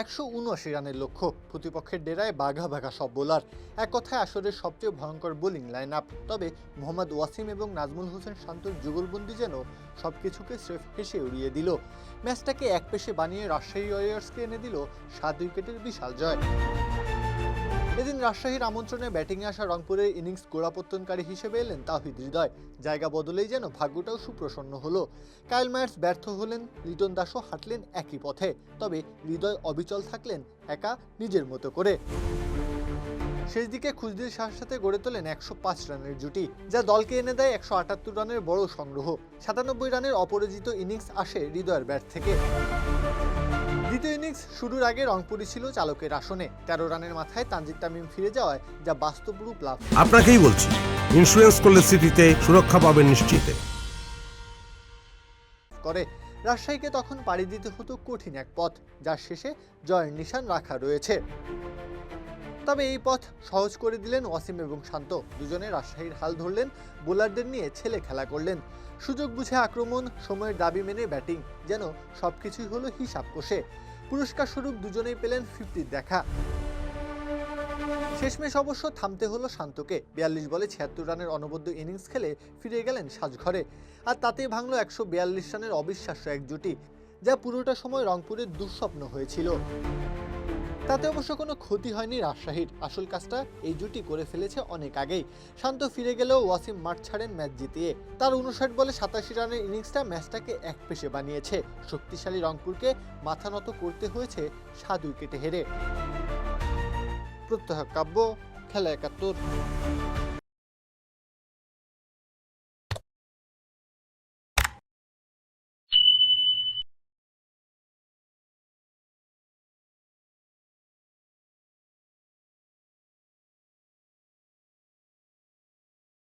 179 রানের লক্ষ্য, প্রতিপক্ষের ডেরায় বাঘা বাঘা সব বোলার। এক কথায় আসরের সবচেয়ে ভয়ঙ্কর বোলিং লাইন আপ। তবে মোহাম্মদ ওয়াসিম এবং নাজমুল হোসেন শান্তর যুগলবন্দি যেন সবকিছুকে স্রেফ হেসে উড়িয়ে দিল। ম্যাচটাকে এক পেশে বানিয়ে রাজশাহী ওয়ারিয়র্সকে এনে দিল 7 উইকেটের বিশাল জয়। এদিন রাজশাহীর আমন্ত্রণে ব্যাটিংয়ে আসা রংপুরের ইনিংস গোড়াপত্তনকারী হিসেবে এলেন তাওহিদ হৃদয়। জায়গা বদলেই যেন ভাগ্যটাও সুপ্রসন্ন হলো। কাইল মায়ার্স ব্যর্থ হলেন, লিটন দাসও হাঁটলেন একই পথে। তবে হৃদয় অবিচল থাকলেন একা নিজের মতো করে। শেষ দিকে খুশদিল শাহর সাথে গড়ে তোলেন 105 রানের জুটি, যা দলকে এনে দেয় 178 রানের বড় সংগ্রহ। 97 রানের অপরাজিত ইনিংস আসে হৃদয়ের ব্যাট থেকে। দ্বিতীয় ইনিংস শুরুর আগে রংপুরই ছিল চালকের আসনে। 13 রানের মাথায় তানজিদ তামিম ফিরে যাওয়ায় যা বাস্তব রূপ লাভ আপনাকেই বলছি, ইন্স্যুরেন্স করলে সিটিতে সুরক্ষা পাবেন নিশ্চিত করে। রাজশাহীকে তখন পাড়ি দিতে হতো কঠিন এক পথ, যার শেষে জয়ের নিশান রাখা রয়েছে। তবে এই পথ সহজ করে দিলেন ওয়াসিম এবং শান্ত। দুজনে রাজশাহীর হাল ধরলেন, বোলারদের নিয়ে ছেলে খেলা করলেন। সুযোগ বুঝে আক্রমণ, সময়ের দাবি মেনে ব্যাটিং, যেন সবকিছুই হলো হিসাব কষে। পুরস্কার স্বরূপ দুজনেই পেলেন 50 দেখা। শেষমেশ অবশ্য থামতে হলো শান্তকে। 42 বলে 76 রানের অনবদ্য ইনিংস খেলে ফিরে গেলেন সাজঘরে। আর তাতেই ভাঙল 142 রানের অবিশ্বাস্য এক জুটি, যা পুরোটা সময় রংপুরের দুঃস্বপ্ন হয়েছিল। তাতে অবশ্য কোনো ক্ষতি হয়নি রাজশাহীর। আসল কাজটা এই জুটি করে ফেলেছে অনেক আগেই। শান্ত ফিরে গেলেও ওয়াসিম মাঠ ছাড়েন ম্যাচ জিতিয়ে। তার 59 বলে 87 রানের ইনিংসটা ম্যাচটাকে এক পেশে বানিয়েছে। শক্তিশালী রংপুরকে মাথা নত করতে হয়েছে 7 উইকেটে হেরে। প্রত্যহ কাব্য, খেলা 71।